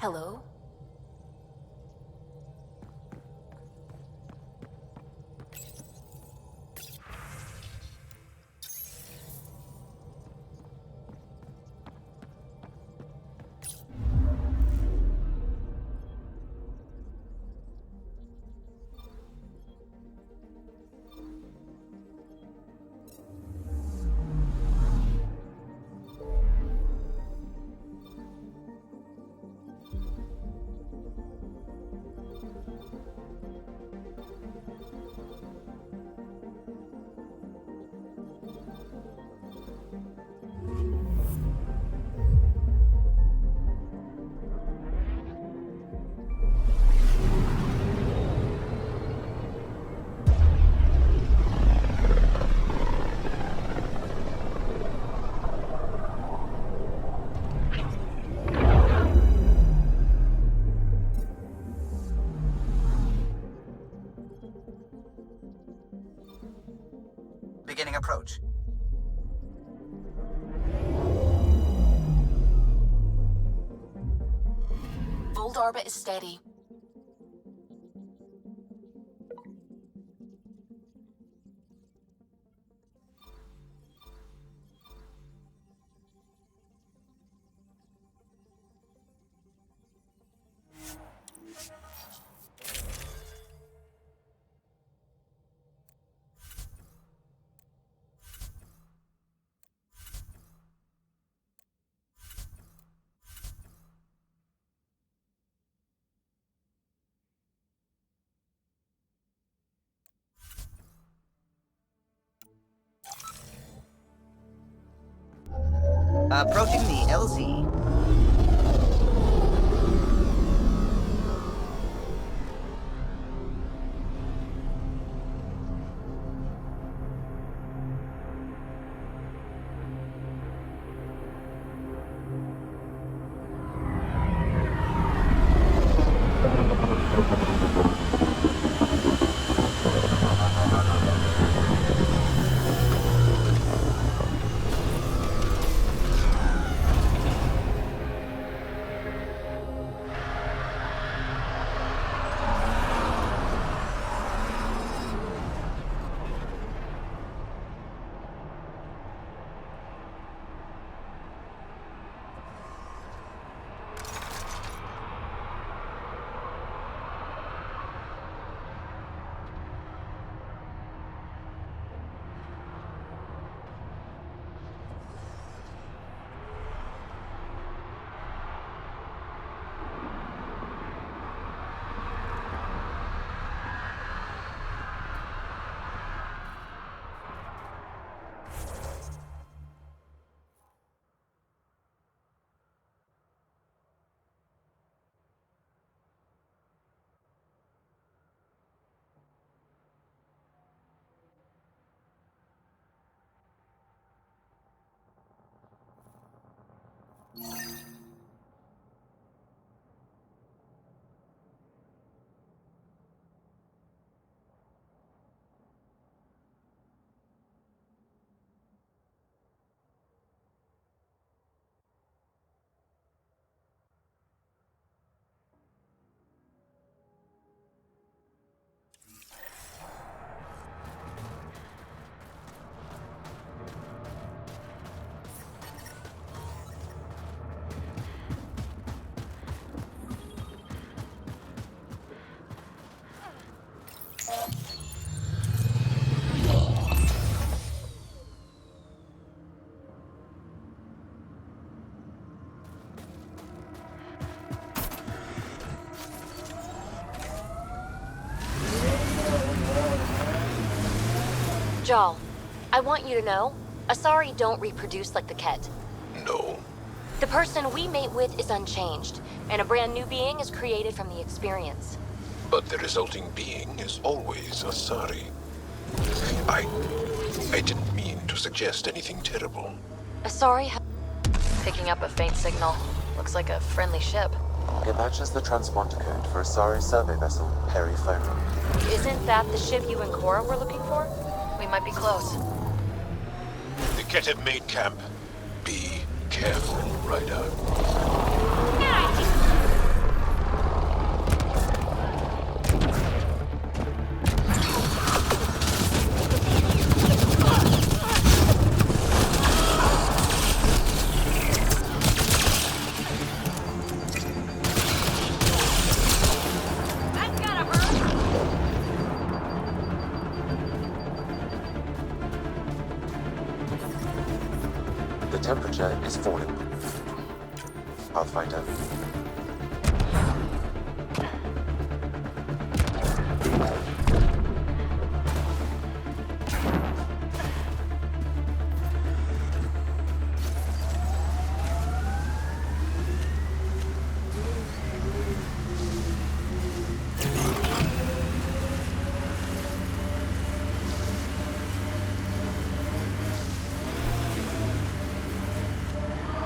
Hello? Beginning approach. Old orbit is steady. Approaching the LZ. Jal, I want you to know, Asari don't reproduce like the Ket. No. The person we mate with is unchanged, and a brand new being is created from the experience. But the resulting being is always Asari. I didn't mean to suggest anything terrible. Asari picking up a faint signal. Looks like a friendly ship. It matches the transponder code for Asari's survey vessel, Perry-Fona. Isn't that the ship you and Cora were looking for? We might be close. The Ket have made camp. Be careful, Ryder. The temperature is falling. Pathfinder.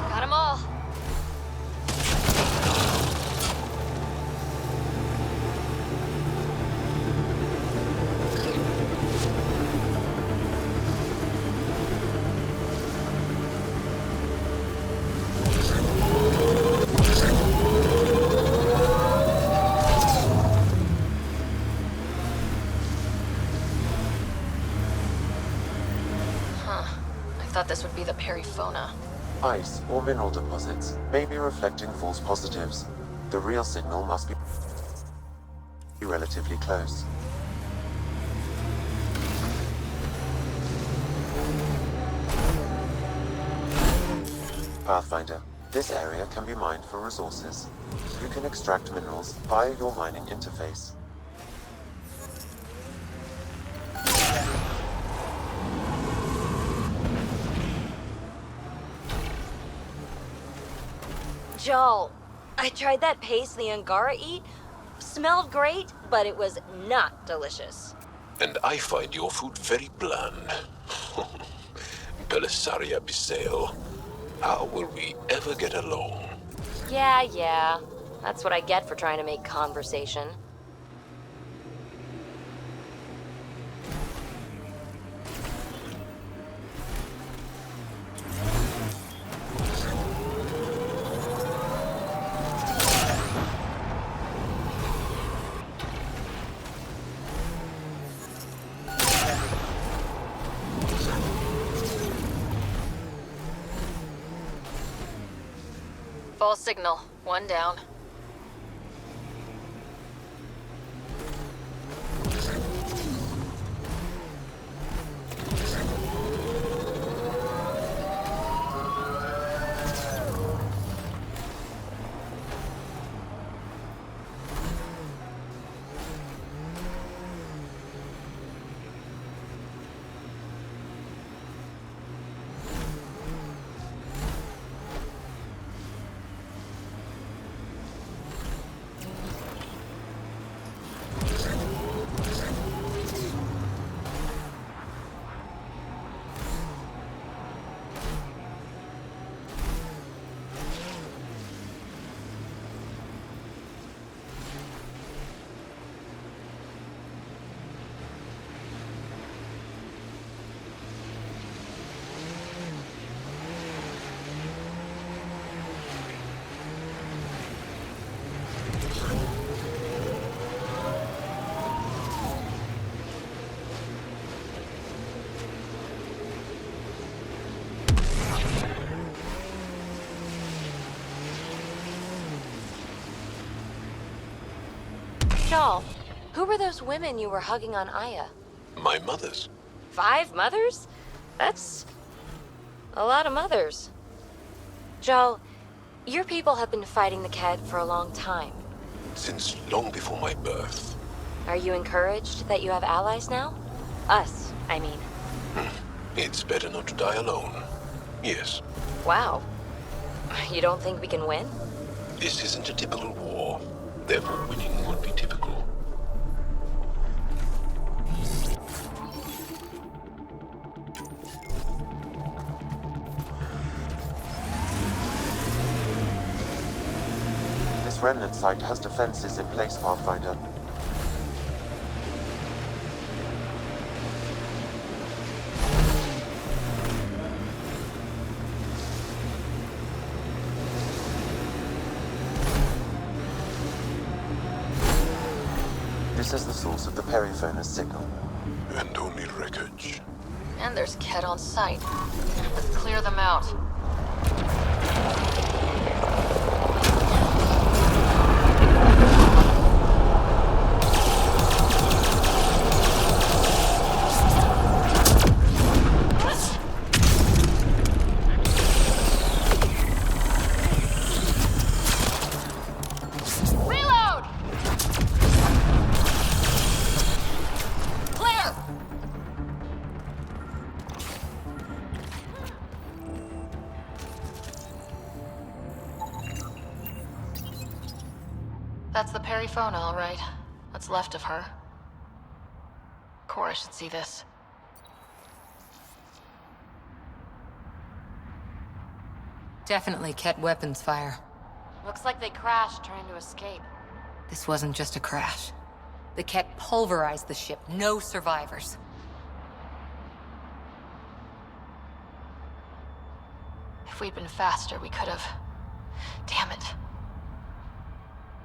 Got 'em all. I thought this would be the Perry-Fona. Ice or mineral deposits may be reflecting false positives. The real signal must be relatively close. Pathfinder. This area can be mined for resources. You can extract minerals via your mining interface. Jal, I tried that paste the Angara eat. Smelled great, but it was not delicious. And I find your food very bland. Belisaria Bisail. How will we ever get along? Yeah. That's what I get for trying to make conversation. False signal. One down. all, who were those women you were hugging on Aya? My mother's. 5 mothers? That's a lot of mothers. Joel, your people have been fighting the Kett for a long time. Since long before my birth. Are you encouraged that you have allies now? Us, I mean. It's better not to die alone. Yes. Wow. You don't think we can win? This isn't a typical war. Therefore, winning would be typical. This remnant site has defenses in place, Pathfinder. This is the source of the periphone's signal. And only wreckage. And there's Kett on site. Let's clear them out. Reload! Clear! That's the Perryphone, all right. What's left of her. Cora should see this. Definitely Kett weapons fire. Looks like they crashed trying to escape. This wasn't just a crash. The Kett pulverized the ship. No survivors. If we'd been faster, we could have. Damn it.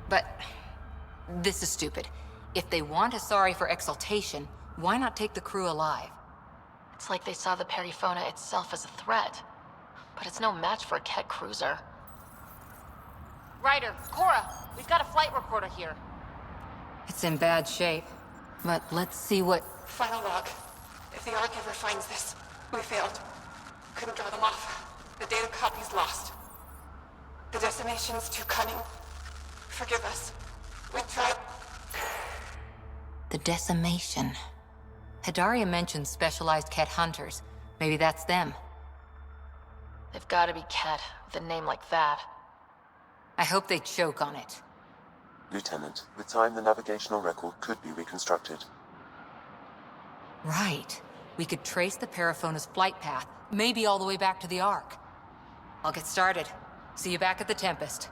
But this is stupid. If they want Asari for exaltation, why not take the crew alive? It's like they saw the Perryphona itself as a threat. But it's no match for a Kett cruiser. Ryder, Cora, we've got a flight recorder here. It's in bad shape. But let's see what... Final log. If the Ark ever finds this, we failed. Couldn't draw them off. The data copy's lost. The decimation's too cunning. Forgive us. We tried. The decimation. Hidaria mentioned specialized Kett hunters. Maybe that's them. They've got to be Kett with a name like that. I hope they choke on it. Lieutenant, with time the navigational record could be reconstructed. Right. We could trace the Periphona's flight path, maybe all the way back to the Ark. I'll get started. See you back at the Tempest.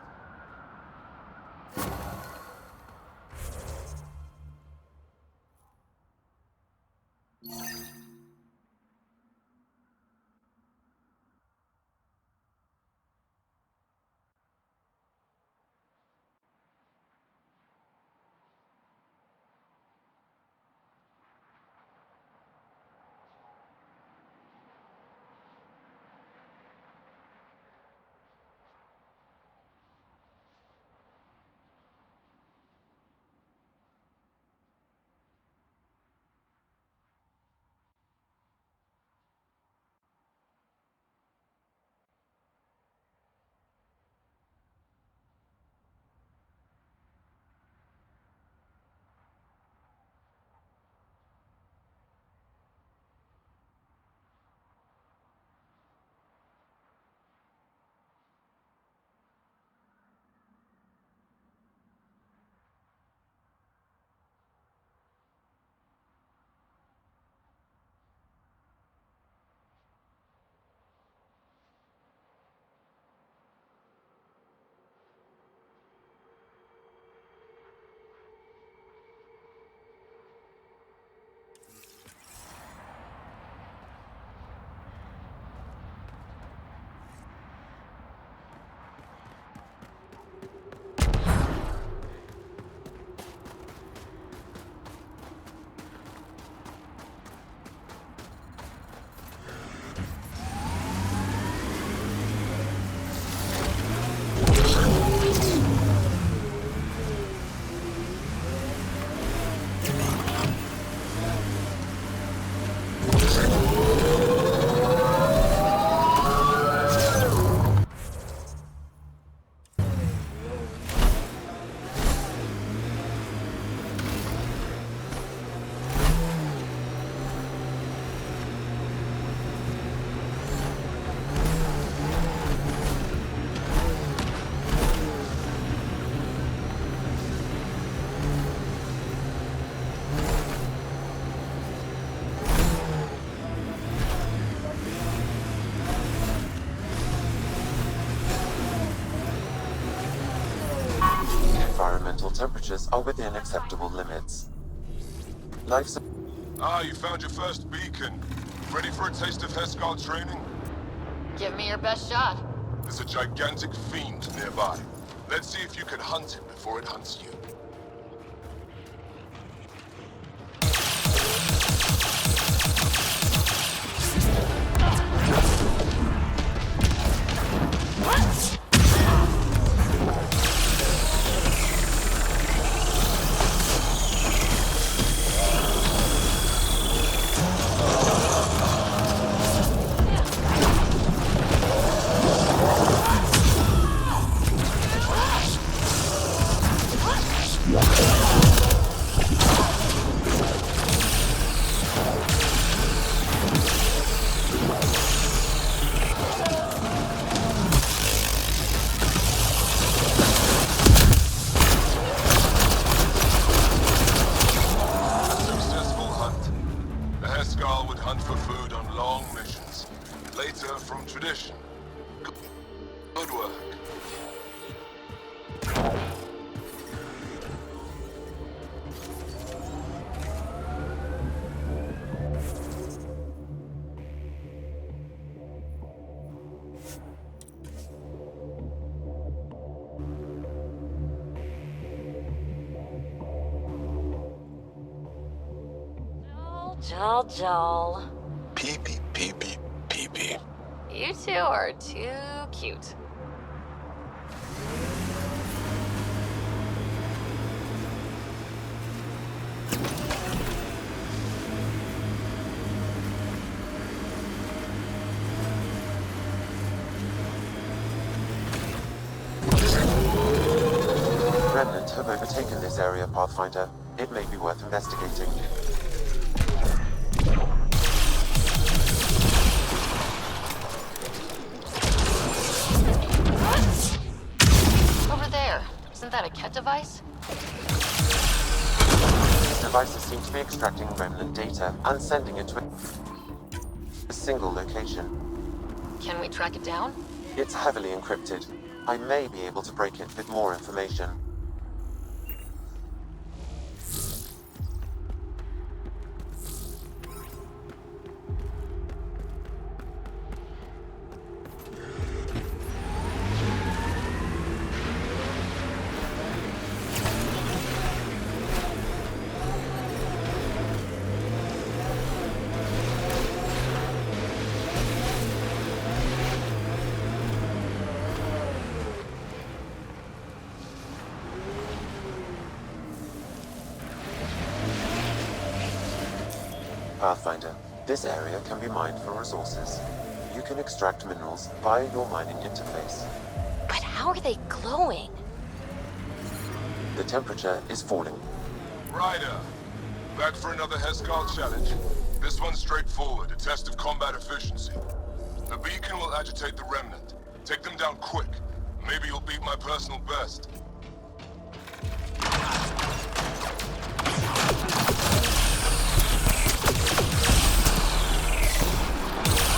temperatures are within acceptable limits. Life support. Ah, you found your first beacon. Ready for a taste of Heskar training? Give me your best shot. There's a gigantic fiend nearby. Let's see if you can hunt him before it hunts you. Joel. Pee-pee, pee-pee, pee-pee. You two are too cute. Remnant have overtaken this area, Pathfinder. It may be worth investigating. Over there. Isn't that a Ket device? These devices seem to be extracting Remnant data and sending it to a single location. Can we track it down? It's heavily encrypted. I may be able to break it with more information. Pathfinder, this area can be mined for resources. You can extract minerals via your mining interface. But how are they glowing? The temperature is falling. Ryder, back for another Heskar challenge. This one's straightforward, a test of combat efficiency. The beacon will agitate the Remnant. Take them down quick. Maybe you'll beat my personal best.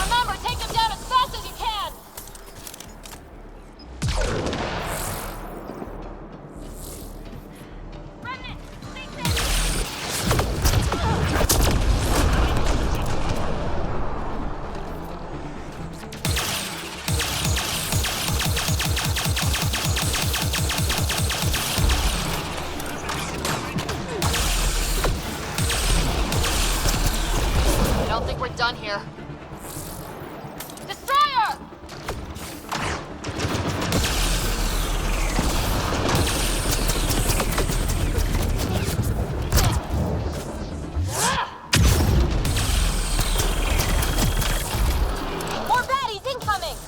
Remember, take them down as fast as you can! Remnant, stay I don't think we're done here. Destroyer! More baddies incoming!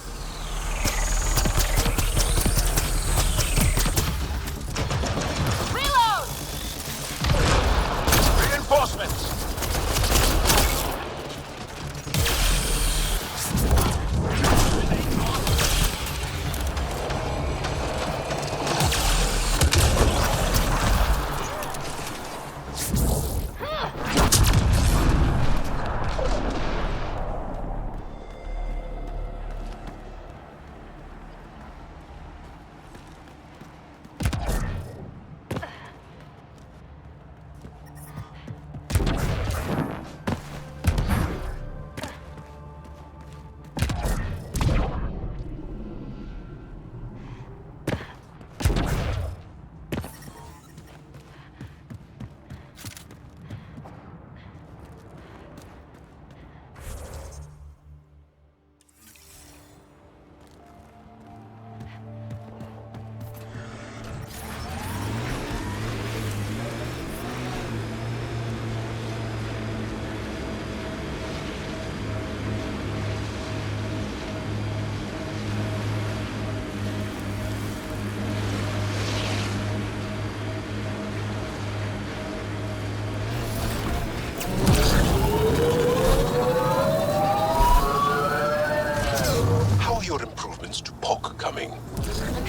Reload! Reinforcements!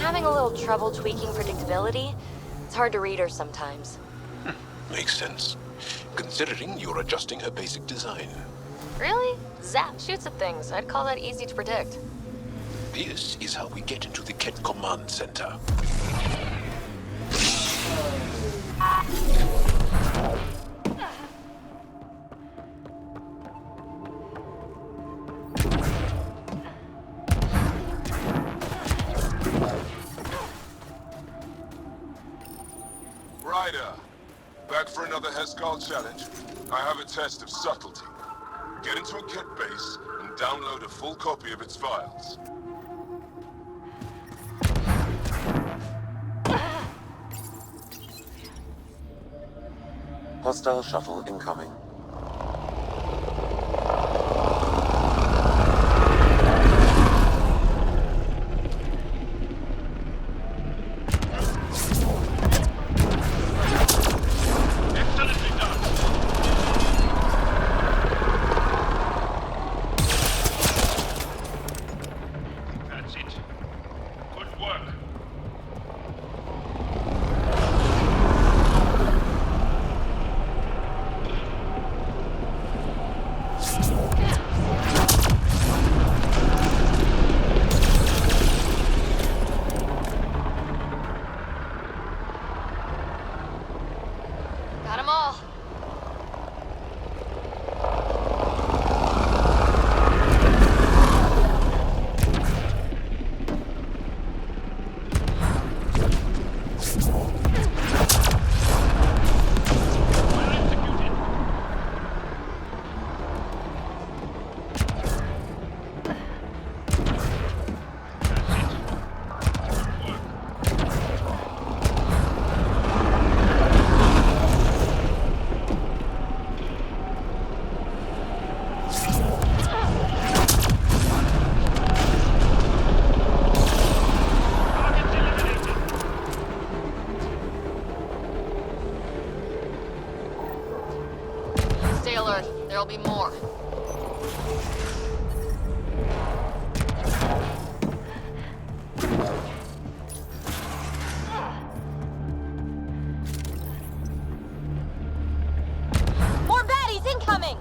having a little trouble tweaking predictability. It's hard to read her sometimes. Makes sense, considering you're adjusting her basic design. Really? Zap shoots at things. I'd call that easy to predict. This is how we get into the Ket Command Center. Ryder, back for another Heskal challenge. I have a test of subtlety. Get into a Ket base and download a full copy of its files. Hostile shuttle incoming. Got 'em all. Stay alert. There'll be more. More baddies incoming!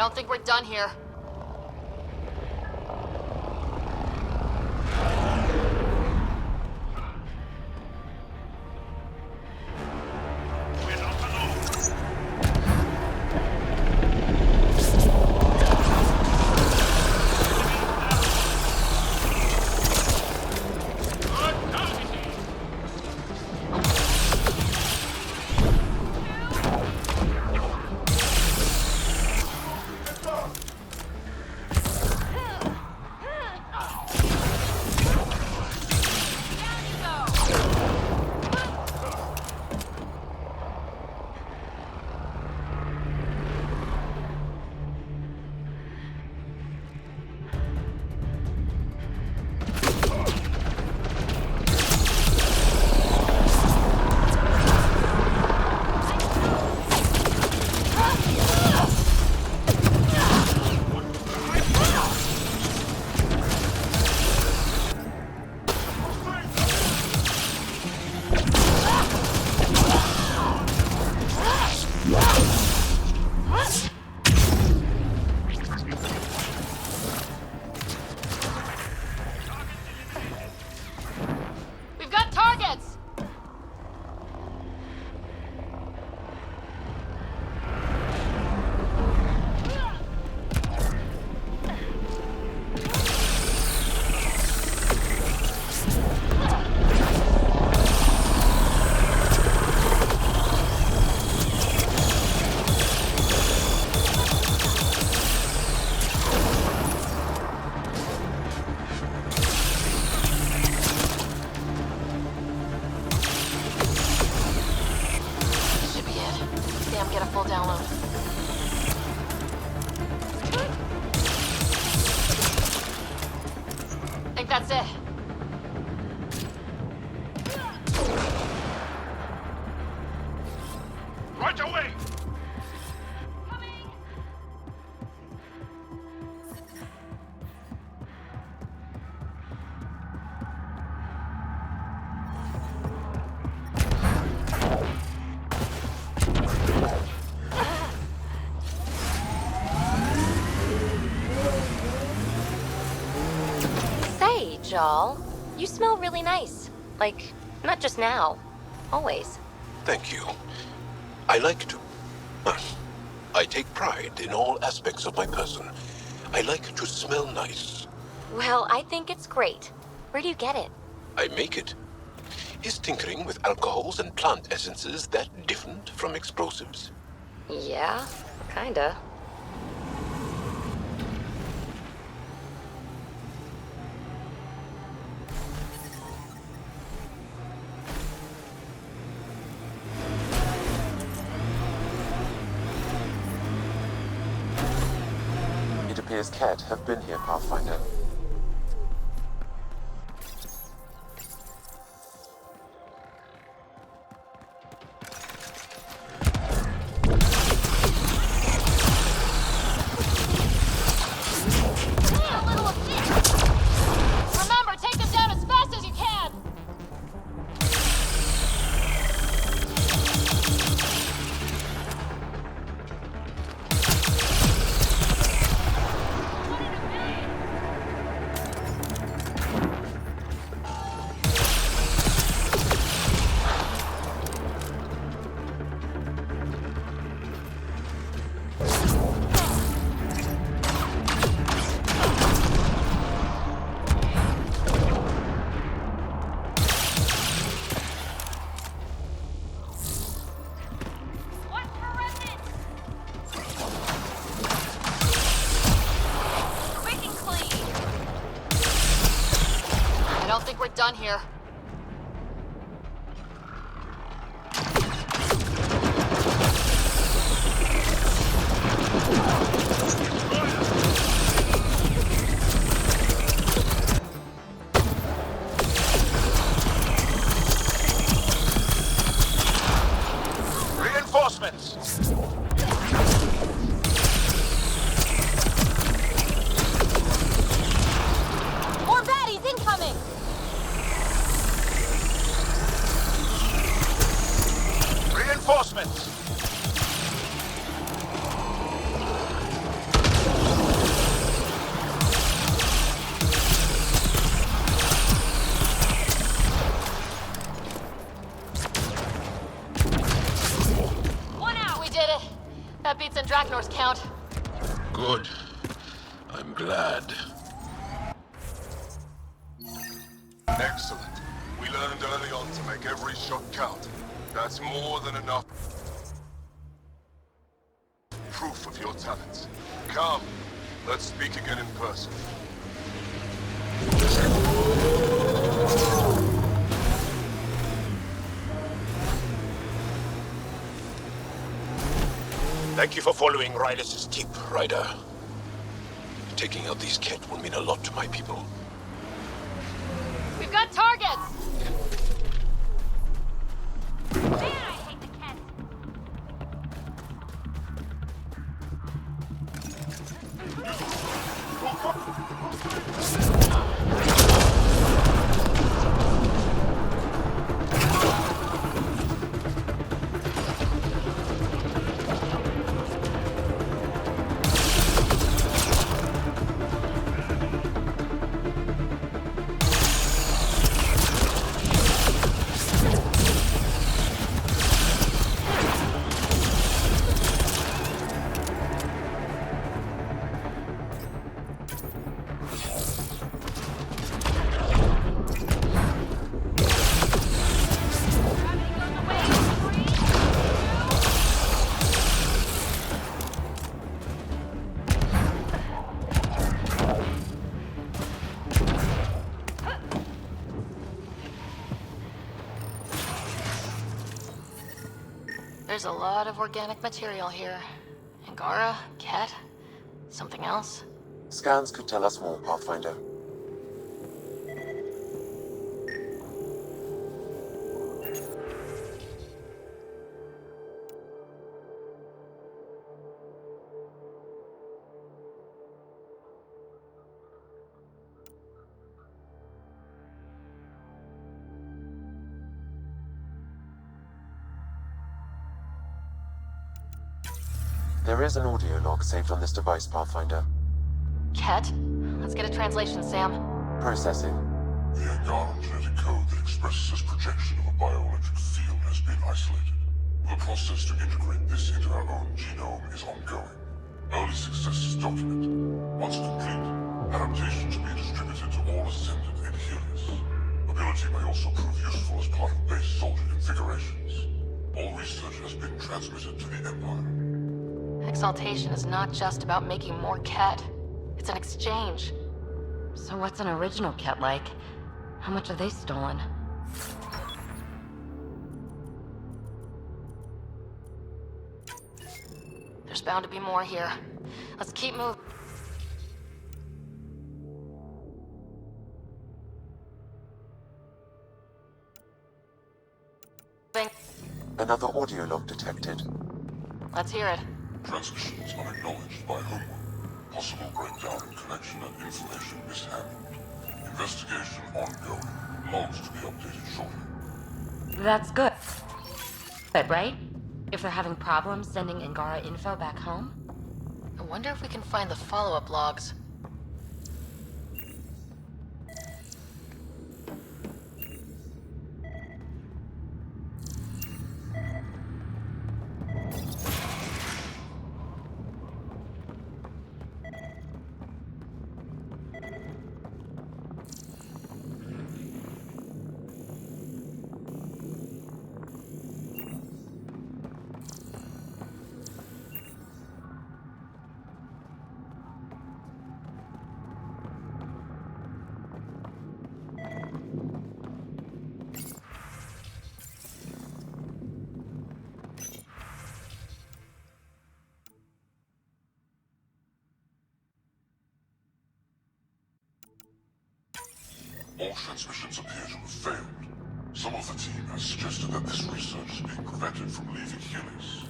don't think we're done here. That's it. Right away! Joel, you smell really nice. Like, not just now. Always. Thank you. I like to... I take pride in all aspects of my person. I like to smell nice. Well, I think it's great. Where do you get it? I make it. Is tinkering with alcohols and plant essences that different from explosives? Yeah, kinda. It appears Cat have been here, Pathfinder. Done here. Reinforcements! More baddies incoming! count. Good. I'm glad. Excellent. We learned early on to make every shot count. That's more than enough proof of your talents. Come, let's speak again in person. Thank you for following Riley's tip, Ryder. Taking out these Ket will mean a lot to my people. We've got targets! There's a lot of organic material here. Angara, Ket, something else? Scans could tell us more, Pathfinder. There is an audio log saved on this device, Pathfinder. Ket? Let's get a translation, Sam. Processing. The Angara genetic code that expresses this projection of a bioelectric field has been isolated. The process to integrate this into our own genome is ongoing. Early success is documented. Once complete, adaptations will be distributed to all ascendant in Helios. Ability may also prove useful as part of base soldier configurations. All research has been transmitted to the Empire. Exaltation is not just about making more Ket. It's an exchange. So what's an original Ket like? How much have they stolen? There's bound to be more here. Let's keep moving. Another audio log detected. Let's hear it. Transmissions unacknowledged by homeworld. Possible breakdown in connection and information mishandled. Investigation ongoing. Logs to be updated shortly. That's good. But right? If they're having problems sending Angara info back home? I wonder if we can find the follow-up logs. All transmissions appear to have failed. Some of the team has suggested that this research is being prevented from leaving Helios.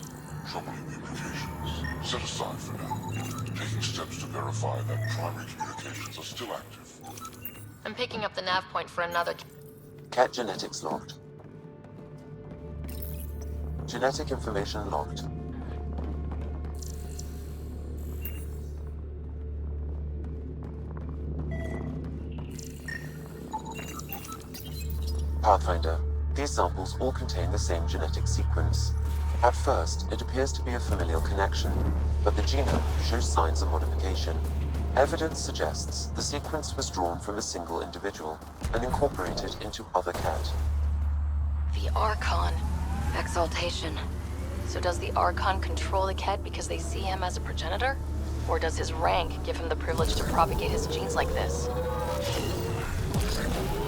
Troubling implications. Set aside for now. Taking steps to verify that primary communications are still active. I'm picking up the nav point for another. Cat genetics logged. Genetic information logged. Pathfinder, these samples all contain the same genetic sequence. At first, it appears to be a familial connection, but the genome shows signs of modification. Evidence suggests the sequence was drawn from a single individual and incorporated into other cat. The Archon. Exaltation. So does the Archon control the Ket because they see him as a progenitor? Or does his rank give him the privilege to propagate his genes like this?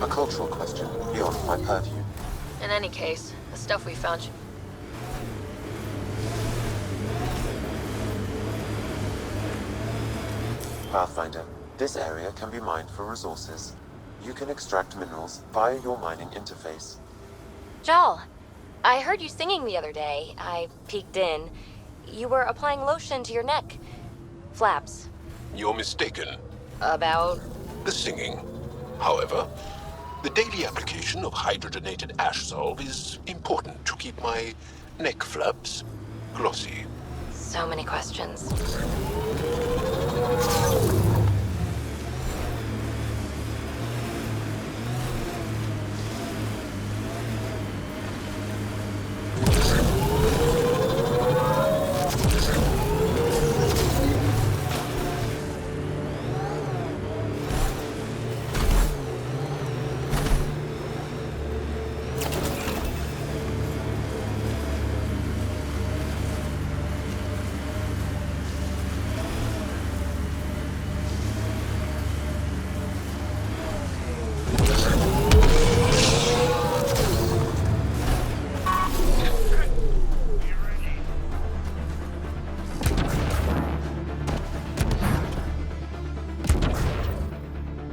A cultural question beyond my purview. In any case, the stuff we found should... Pathfinder, this area can be mined for resources. You can extract minerals via your mining interface. Jal, I heard you singing the other day. I peeked in. You were applying lotion to your neck. Flaps. You're mistaken. About? The singing. However, the daily application of hydrogenated ash salve is important to keep my neck flaps glossy. So many questions.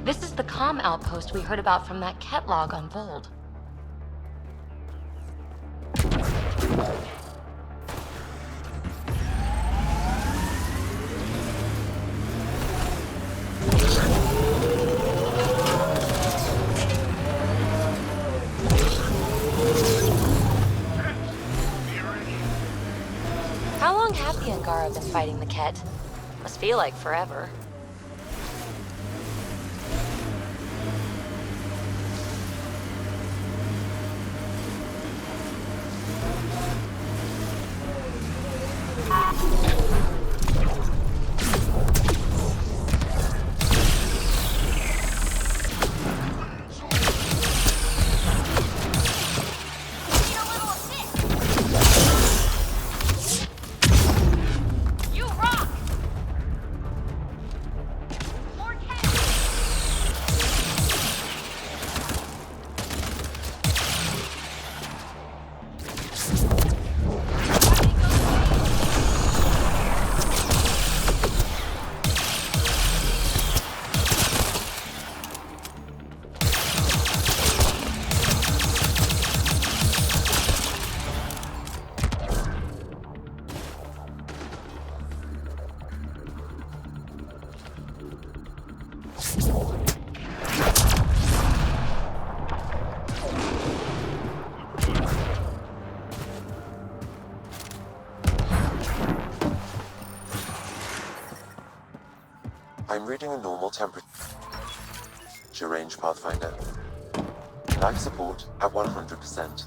This is the comm outpost we heard about from that Ket log on Vold. How long have the Angara been fighting the Ket? Must feel like forever. I'm reading a normal temperature range, Pathfinder. Life support at 100%.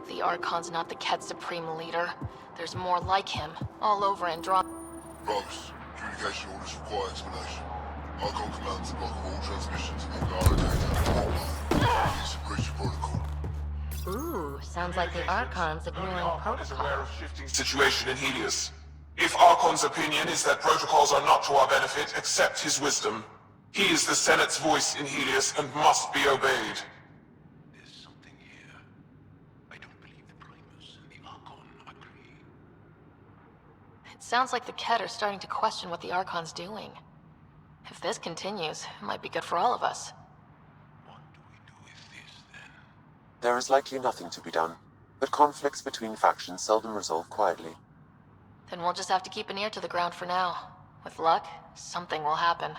The Archon's not the Ket's supreme leader. There's more like him, all over Andromeda. Rose, communication orders require explanation. Archon commands the block of all transmissions of Angara data. It's a breach of protocol. Ooh, sounds like the Archon's ignoring protocol. Situation in Helios. If Archon's opinion is that protocols are not to our benefit, accept his wisdom. He is the Senate's voice in Helios and must be obeyed. There's something here. I don't believe the Primus and the sounds like the Kett are starting to question what the Archon's doing. If this continues, it might be good for all of us. What do we do with this, then? There is likely nothing to be done, but conflicts between factions seldom resolve quietly. Then we'll just have to keep an ear to the ground for now. With luck, something will happen.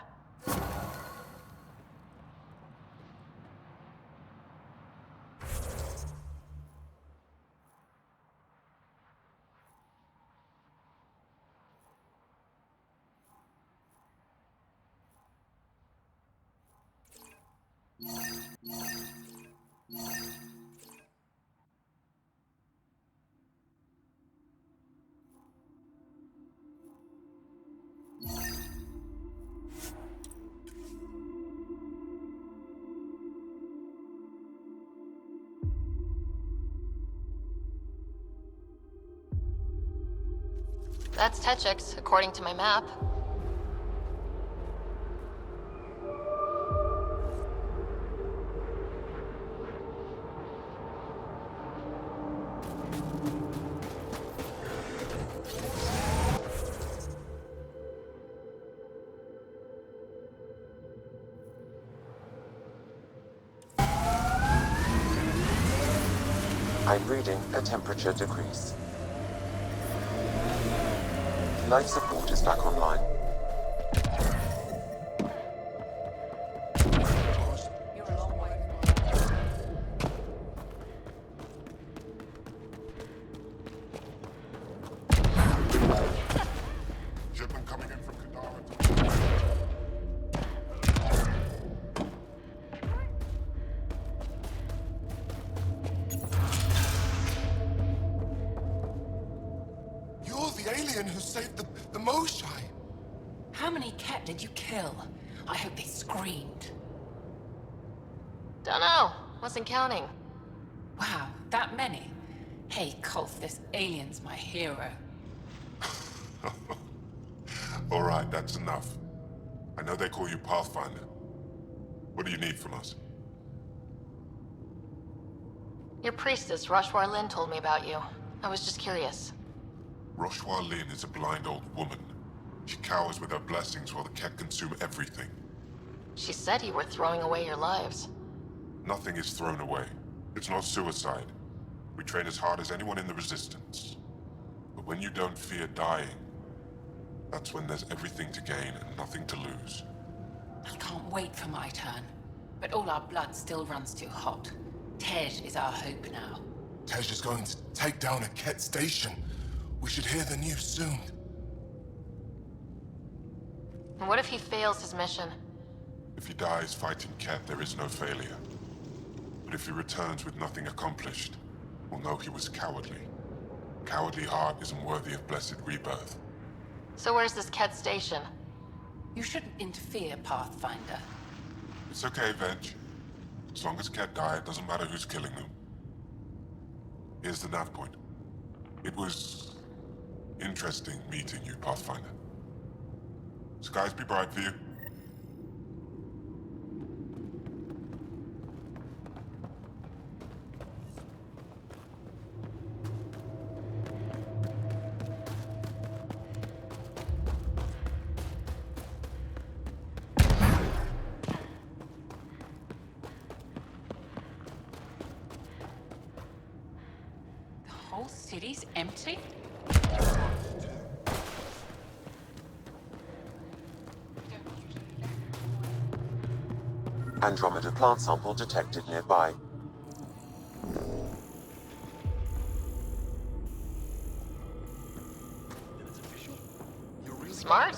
That's Techix, according to my map. I'm reading a temperature decrease. Life support is back online. Shipment coming in from Kadara. You're the alien who saved the Moshai. How many Kett did you kill? I hope they screamed. Dunno. Wasn't counting. Wow, that many? Hey, Kolf, this alien's my hero. All right, that's enough. I know they call you Pathfinder. What do you need from us? Your priestess, Roshwar Lin, told me about you. I was just curious. Roshwar Lin is a blind old woman. She cowers with her blessings while the Kett consume everything. She said you were throwing away your lives. Nothing is thrown away. It's not suicide. We train as hard as anyone in the Resistance. But when you don't fear dying, that's when there's everything to gain and nothing to lose. I can't wait for my turn. But all our blood still runs too hot. Tej is our hope now. Tej is going to take down a Kett station. We should hear the news soon. And what if he fails his mission? If he dies fighting Kett, there is no failure. But if he returns with nothing accomplished, we'll know he was cowardly. Cowardly heart isn't worthy of blessed rebirth. So where's this Kett station? You shouldn't interfere, Pathfinder. It's okay, Venge. As long as Kett die, it doesn't matter who's killing them. Here's the nav point. It was interesting meeting you, Pathfinder. Skies be bright for you. The whole city's empty? Andromeda plant sample detected nearby. Smart.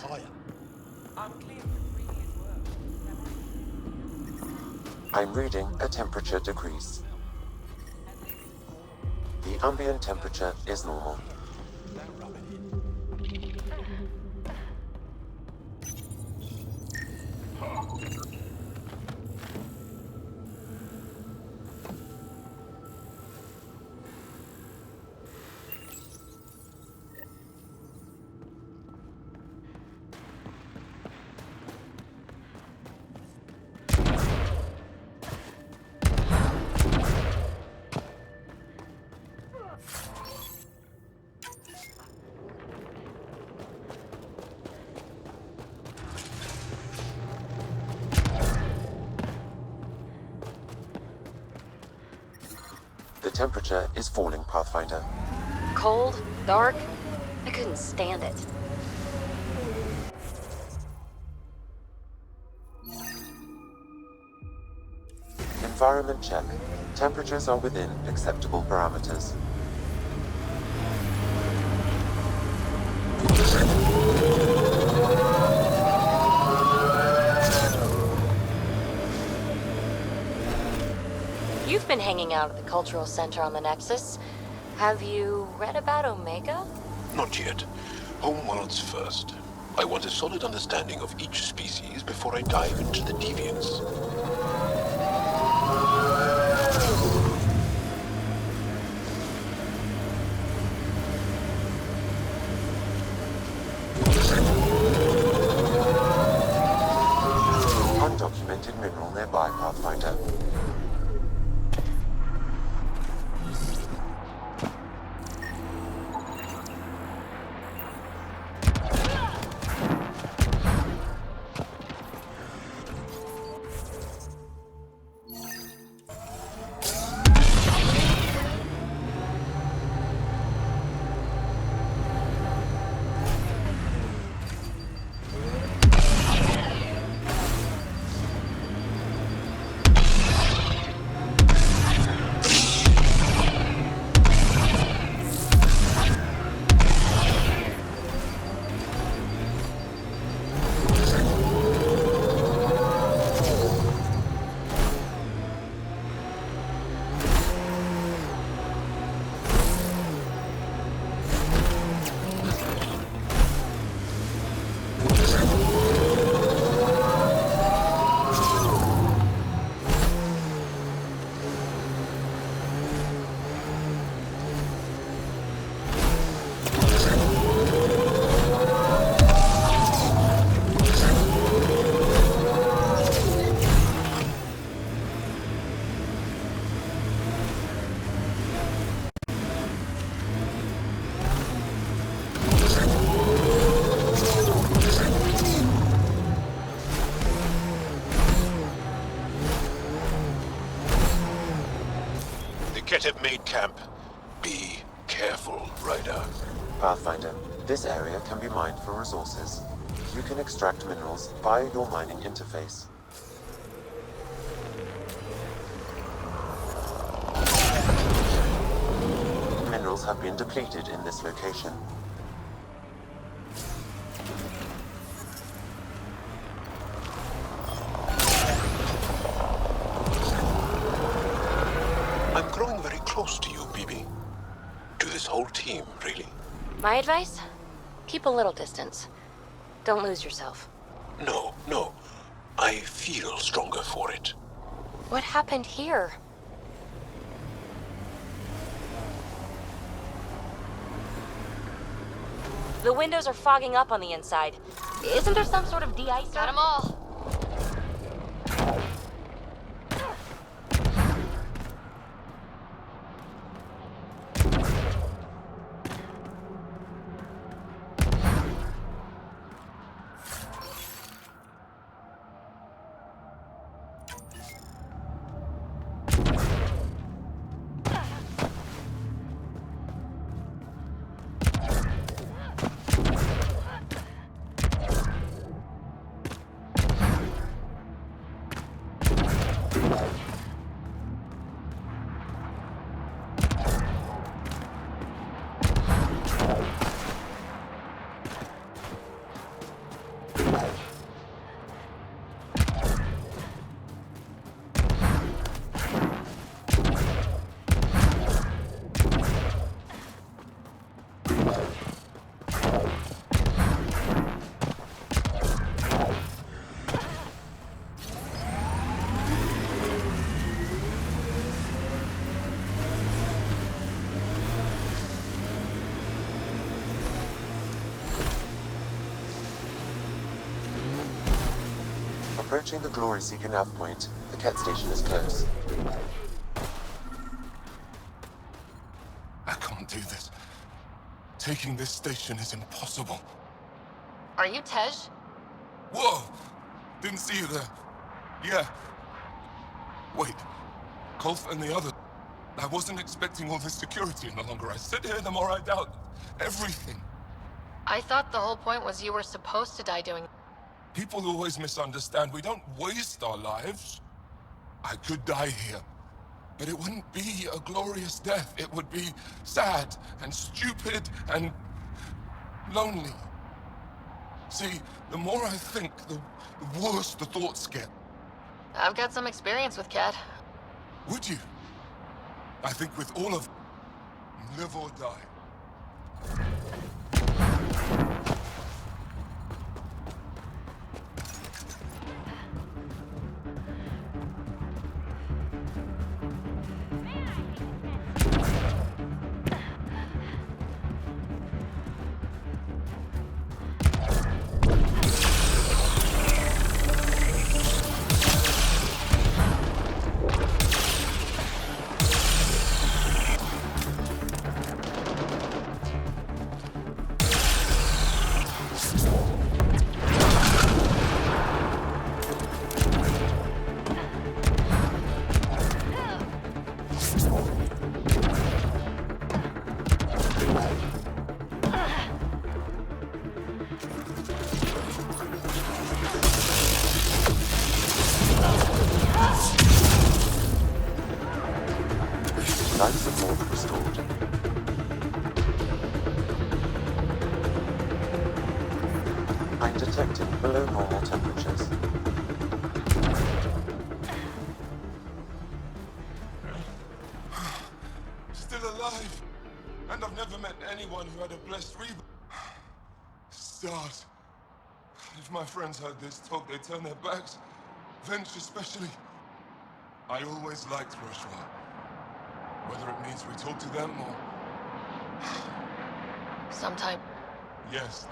I'm reading a temperature decrease. The ambient temperature is normal. The temperature is falling, Pathfinder. Cold, dark. I couldn't stand it. Environment check. Temperatures are within acceptable parameters. You've been hanging out at the Cultural Center on the Nexus. Have you read about Omega? Not yet. Homeworlds first. I want a solid understanding of each species before I dive into the deviants. Undocumented mineral nearby, Pathfinder. Have made camp. Be careful, Ryder. Pathfinder, this area can be mined for resources. You can extract minerals via your mining interface. Minerals have been depleted in this location. I'm growing very close to you, BB. To this whole team, really. My advice? Keep a little distance. Don't lose yourself. No. I feel stronger for it. What happened here? The windows are fogging up on the inside. Isn't there some sort of de-icer? Got 'em all. Approaching the Glory Seeker nav point, the Ket station is close. I can't do this. Taking this station is impossible. Are you Tej? Whoa! Didn't see you there. Yeah. Wait. Kolf and the other... I wasn't expecting all this security any longer. I sit here the more I doubt everything. I thought the whole point was you were supposed to die doing... People always misunderstand. We don't waste our lives. I could die here, but it wouldn't be a glorious death. It would be sad and stupid and lonely. See, the more I think, the worse the thoughts get. I've got some experience with CAD. Would you? I think with all of... live or die. Life support restored. I'm detecting below normal temperatures. Still alive. And I've never met anyone who had a blessed rebirth. Stars. If my friends heard this talk, they'd turn their backs. Venture especially. I always liked Rochefort. Whether it means we talk to them or... Sometime. Yes.